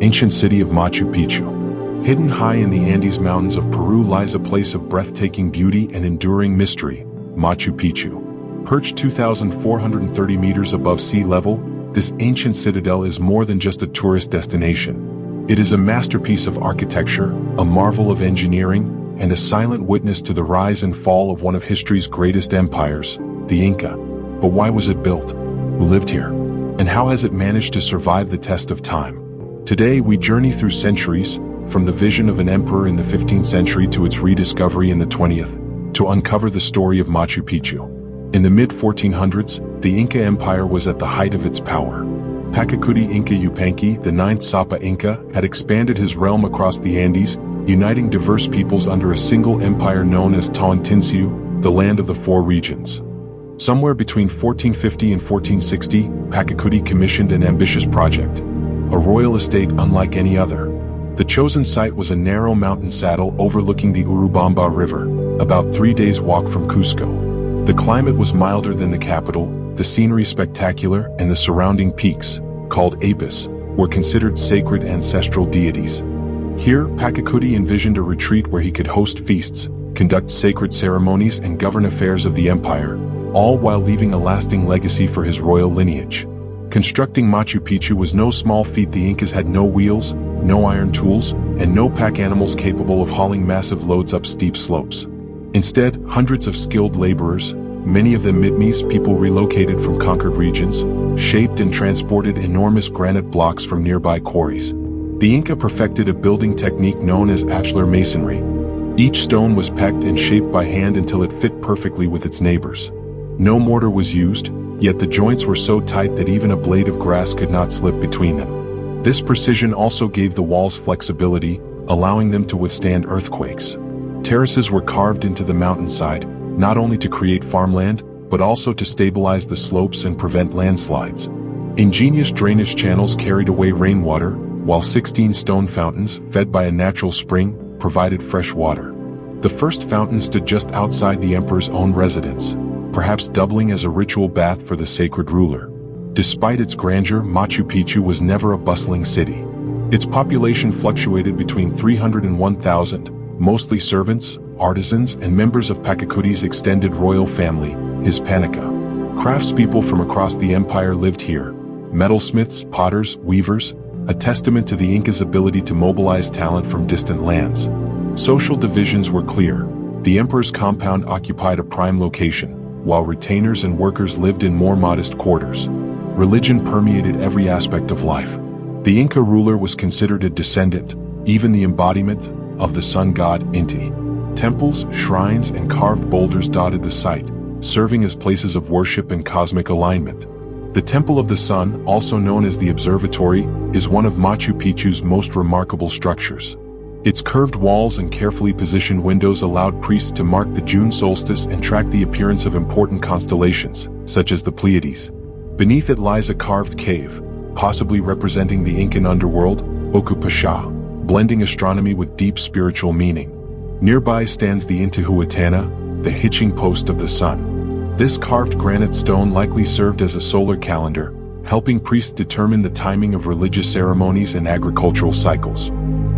Ancient city of Machu Picchu. Hidden high in the Andes Mountains of Peru lies a place of breathtaking beauty and enduring mystery, Machu Picchu. Perched 2,430 meters above sea level, this ancient citadel is more than just a tourist destination. It is a masterpiece of architecture, a marvel of engineering, and a silent witness to the rise and fall of one of history's greatest empires, the Inca. But why was it built? Who lived here? And how has it managed to survive the test of time? Today we journey through centuries, from the vision of an emperor in the 15th century to its rediscovery in the 20th, to uncover the story of Machu Picchu. In the mid-1400s, the Inca Empire was at the height of its power. Pachacuti Inca Yupanqui, the ninth Sapa Inca, had expanded his realm across the Andes, uniting diverse peoples under a single empire known as Tawantinsuyu, the land of the four regions. Somewhere between 1450 and 1460, Pachacuti commissioned an ambitious project, a royal estate unlike any other. The chosen site was a narrow mountain saddle overlooking the Urubamba River, about 3 days' walk from Cusco. The climate was milder than the capital, the scenery spectacular, and the surrounding peaks, called Apis, were considered sacred ancestral deities. Here, Pachacuti envisioned a retreat where he could host feasts, conduct sacred ceremonies, and govern affairs of the empire, all while leaving a lasting legacy for his royal lineage. Constructing Machu Picchu was no small feat. The Incas had no wheels, no iron tools, and no pack animals capable of hauling massive loads up steep slopes. Instead, hundreds of skilled laborers, many of them Mitmis, people relocated from conquered regions, shaped and transported enormous granite blocks from nearby quarries. The Inca perfected a building technique known as ashlar masonry. Each stone was pecked and shaped by hand until it fit perfectly with its neighbors. No mortar was used, yet the joints were so tight that even a blade of grass could not slip between them. This precision also gave the walls flexibility, allowing them to withstand earthquakes. Terraces were carved into the mountainside, not only to create farmland, but also to stabilize the slopes and prevent landslides. Ingenious drainage channels carried away rainwater, while 16 stone fountains, fed by a natural spring, provided fresh water. The first fountain stood just outside the emperor's own residence, perhaps doubling as a ritual bath for the sacred ruler. Despite its grandeur, Machu Picchu was never a bustling city. Its population fluctuated between 300 and 1,000, mostly servants, artisans, and members of Pachacuti's extended royal family, his Panica. Craftspeople from across the empire lived here, metalsmiths, potters, weavers, a testament to the Incas' ability to mobilize talent from distant lands. Social divisions were clear. The emperor's compound occupied a prime location, while retainers and workers lived in more modest quarters. Religion permeated every aspect of life. The Inca ruler was considered a descendant, even the embodiment, of the sun god Inti. Temples, shrines, and carved boulders dotted the site, serving as places of worship and cosmic alignment. The Temple of the Sun, also known as the Observatory, is one of Machu Picchu's most remarkable structures. Its curved walls and carefully positioned windows allowed priests to mark the June solstice and track the appearance of important constellations, such as the Pleiades. Beneath it lies a carved cave, possibly representing the Incan underworld, Okupasha, blending astronomy with deep spiritual meaning. Nearby stands the Intihuatana, the hitching post of the sun. This carved granite stone likely served as a solar calendar, helping priests determine the timing of religious ceremonies and agricultural cycles.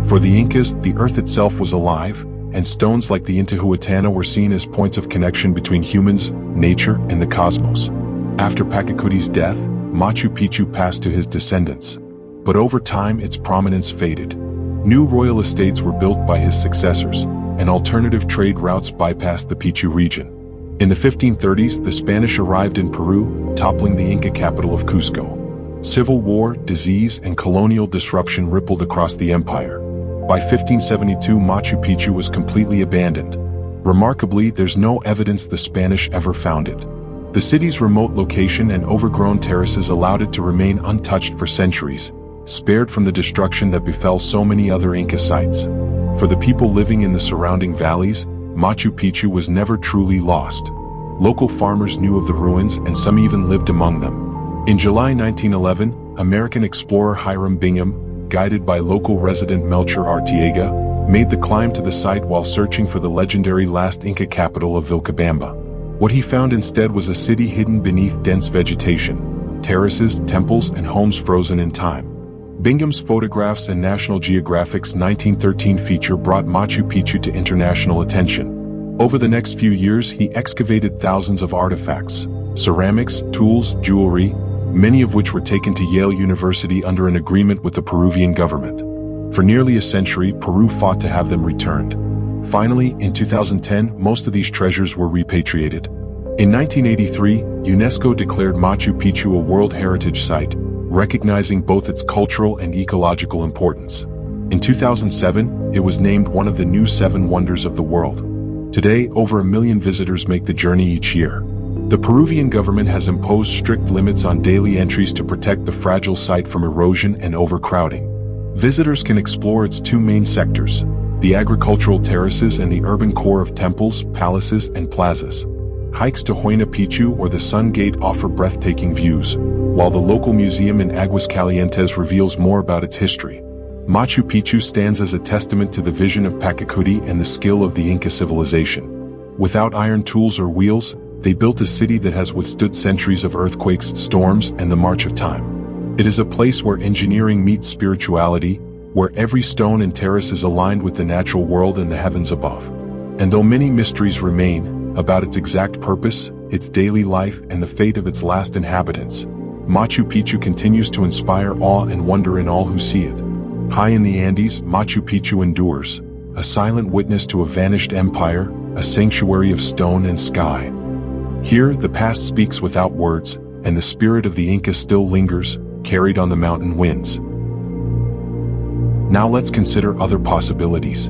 For the Incas, the earth itself was alive, and stones like the Intihuatana were seen as points of connection between humans, nature, and the cosmos. After Pachacuti's death, Machu Picchu passed to his descendants. But over time, its prominence faded. New royal estates were built by his successors, and alternative trade routes bypassed the Picchu region. In the 1530s, the Spanish arrived in Peru, toppling the Inca capital of Cusco. Civil war, disease, and colonial disruption rippled across the empire. By 1572, Machu Picchu was completely abandoned. Remarkably, there's no evidence the Spanish ever found it. The city's remote location and overgrown terraces allowed it to remain untouched for centuries, spared from the destruction that befell so many other Inca sites. For the people living in the surrounding valleys, Machu Picchu was never truly lost. Local farmers knew of the ruins, and some even lived among them. In July 1911, American explorer Hiram Bingham, guided by local resident Melchor Artiega, made the climb to the site while searching for the legendary last Inca capital of Vilcabamba. What he found instead was a city hidden beneath dense vegetation, terraces, temples, and homes frozen in time. Bingham's photographs and National Geographic's 1913 feature brought Machu Picchu to international attention. Over the next few years, he excavated thousands of artifacts, ceramics, tools, jewelry, many of which were taken to Yale University under an agreement with the Peruvian government. For nearly a century, Peru fought to have them returned. Finally, in 2010, most of these treasures were repatriated. In 1983, UNESCO declared Machu Picchu a World Heritage Site, recognizing both its cultural and ecological importance. In 2007, it was named one of the new 7 wonders of the world. Today, over 1 million visitors make the journey each year. The Peruvian government has imposed strict limits on daily entries to protect the fragile site from erosion and overcrowding. Visitors can explore its 2 main sectors, the agricultural terraces and the urban core of temples, palaces, and plazas. Hikes to Huayna Picchu or the Sun Gate offer breathtaking views, while the local museum in Aguascalientes reveals more about its history. Machu Picchu stands as a testament to the vision of Pachacuti and the skill of the Inca civilization. Without iron tools or wheels, they built a city that has withstood centuries of earthquakes, storms, and the march of time. It is a place where engineering meets spirituality, where every stone and terrace is aligned with the natural world and the heavens above. And though many mysteries remain about its exact purpose, its daily life, and the fate of its last inhabitants, Machu Picchu continues to inspire awe and wonder in all who see it. High in the Andes, Machu Picchu endures, a silent witness to a vanished empire, a sanctuary of stone and sky. Here, the past speaks without words, and the spirit of the Inca still lingers, carried on the mountain winds. Now let's consider other possibilities.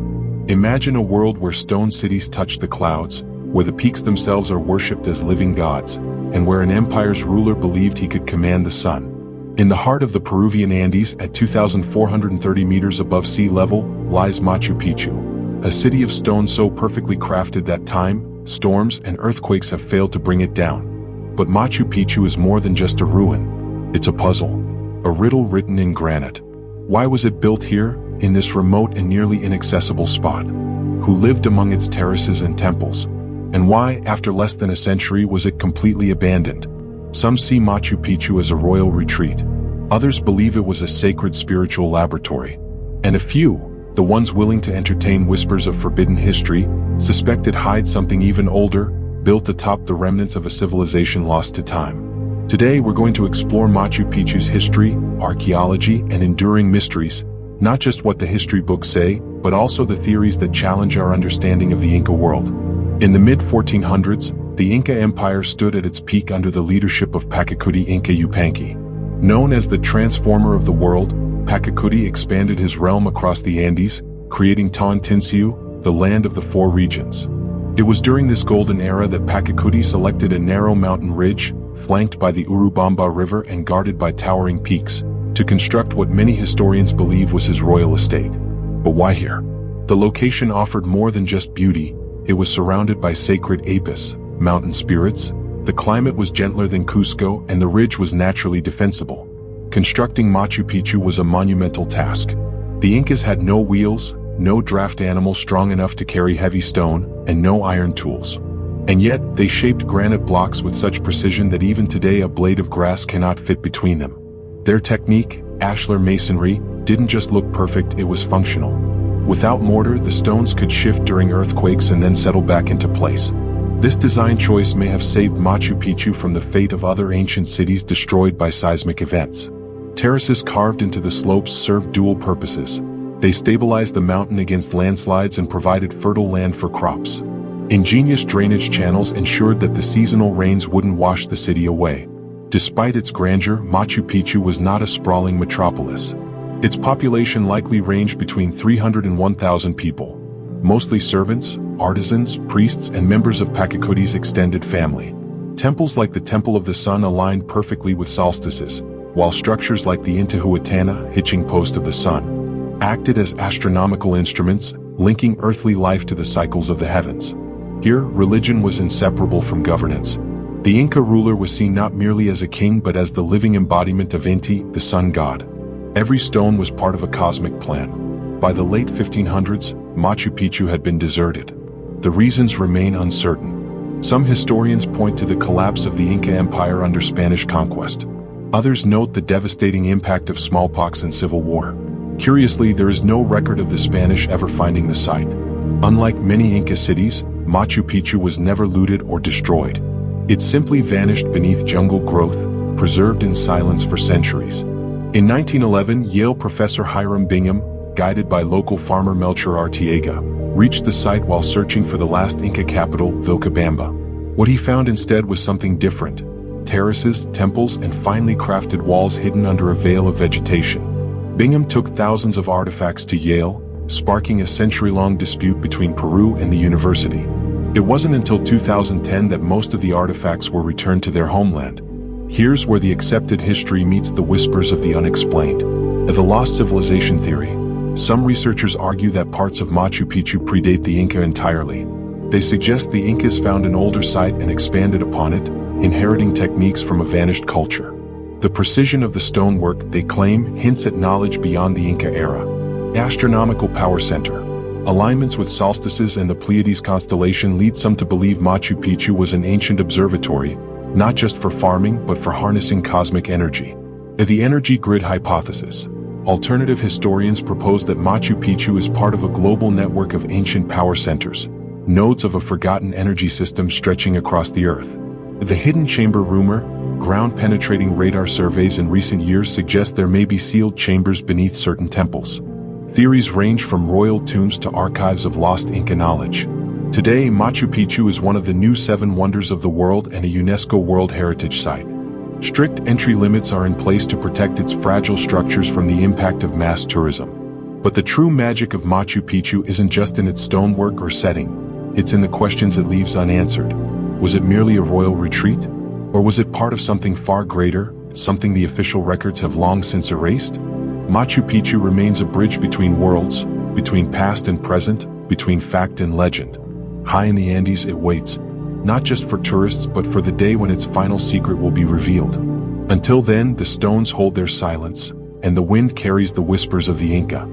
Imagine a world where stone cities touch the clouds, where the peaks themselves are worshipped as living gods, and where an empire's ruler believed he could command the sun. In the heart of the Peruvian Andes, at 2,430 meters above sea level, lies Machu Picchu, a city of stone so perfectly crafted that time, storms, and earthquakes have failed to bring it down. But Machu Picchu is more than just a ruin. It's a puzzle, a riddle written in granite. Why was it built here, in this remote and nearly inaccessible spot? Who lived among its terraces and temples? And why, after less than a century, was it completely abandoned? Some see Machu Picchu as a royal retreat. Others believe it was a sacred spiritual laboratory. And a few, the ones willing to entertain whispers of forbidden history, suspect it hides something even older, built atop the remnants of a civilization lost to time. Today we're going to explore Machu Picchu's history, archaeology, and enduring mysteries, not just what the history books say, but also the theories that challenge our understanding of the Inca world. In the mid-1400s, the Inca Empire stood at its peak under the leadership of Pachacuti Inca Yupanqui. Known as the transformer of the world, Pachacuti expanded his realm across the Andes, creating Tawantinsuyu, the land of the 4 regions. It was during this golden era that Pachacuti selected a narrow mountain ridge, flanked by the Urubamba River and guarded by towering peaks, to construct what many historians believe was his royal estate. But why here? The location offered more than just beauty. It was surrounded by sacred apis, mountain spirits. The climate was gentler than Cusco, and the ridge was naturally defensible. Constructing Machu Picchu was a monumental task. The Incas had no wheels, no draft animal strong enough to carry heavy stone, and no iron tools. And yet, they shaped granite blocks with such precision that even today a blade of grass cannot fit between them. Their technique, ashlar masonry, didn't just look perfect, it was functional. Without mortar, the stones could shift during earthquakes and then settle back into place. This design choice may have saved Machu Picchu from the fate of other ancient cities destroyed by seismic events. Terraces carved into the slopes served dual purposes. They stabilized the mountain against landslides and provided fertile land for crops. Ingenious drainage channels ensured that the seasonal rains wouldn't wash the city away. Despite its grandeur, Machu Picchu was not a sprawling metropolis. Its population likely ranged between 300 and 1,000 people, mostly servants, artisans, priests, and members of Pachacuti's extended family. Temples like the Temple of the Sun aligned perfectly with solstices, while structures like the Intihuatana, hitching post of the sun, acted as astronomical instruments, linking earthly life to the cycles of the heavens. Here, religion was inseparable from governance. The Inca ruler was seen not merely as a king but as the living embodiment of Inti, the sun god. Every stone was part of a cosmic plan. By the late 1500s, Machu Picchu had been deserted. The reasons remain uncertain. Some historians point to the collapse of the Inca Empire under Spanish conquest. Others note the devastating impact of smallpox and civil war. Curiously, there is no record of the Spanish ever finding the site. Unlike many Inca cities, Machu Picchu was never looted or destroyed. It simply vanished beneath jungle growth, preserved in silence for centuries. In 1911, Yale professor Hiram Bingham, guided by local farmer Melchor Arteaga, reached the site while searching for the last Inca capital, Vilcabamba. What he found instead was something different: terraces, temples, and finely crafted walls hidden under a veil of vegetation. Bingham took thousands of artifacts to Yale, sparking a century-long dispute between Peru and the university. It wasn't until 2010 that most of the artifacts were returned to their homeland. Here's where the accepted history meets the whispers of the unexplained. The lost civilization theory. Some researchers argue that parts of Machu Picchu predate the Inca entirely. They suggest the Incas found an older site and expanded upon it, inheriting techniques from a vanished culture. The precision of the stonework, they claim, hints at knowledge beyond the Inca era. Astronomical power center. Alignments with solstices and the Pleiades constellation lead some to believe Machu Picchu was an ancient observatory, not just for farming but for harnessing cosmic energy. The energy grid hypothesis. Alternative historians propose that Machu Picchu is part of a global network of ancient power centers, nodes of a forgotten energy system stretching across the Earth. The hidden chamber rumor, ground-penetrating radar surveys in recent years suggest there may be sealed chambers beneath certain temples. Theories range from royal tombs to archives of lost Inca knowledge. Today, Machu Picchu is one of the new 7 wonders of the world and a UNESCO World Heritage Site. Strict entry limits are in place to protect its fragile structures from the impact of mass tourism. But the true magic of Machu Picchu isn't just in its stonework or setting. It's in the questions it leaves unanswered. Was it merely a royal retreat? Or was it part of something far greater, something the official records have long since erased? Machu Picchu remains a bridge between worlds, between past and present, between fact and legend. High in the Andes it waits, not just for tourists but for the day when its final secret will be revealed. Until then, the stones hold their silence, and the wind carries the whispers of the Inca.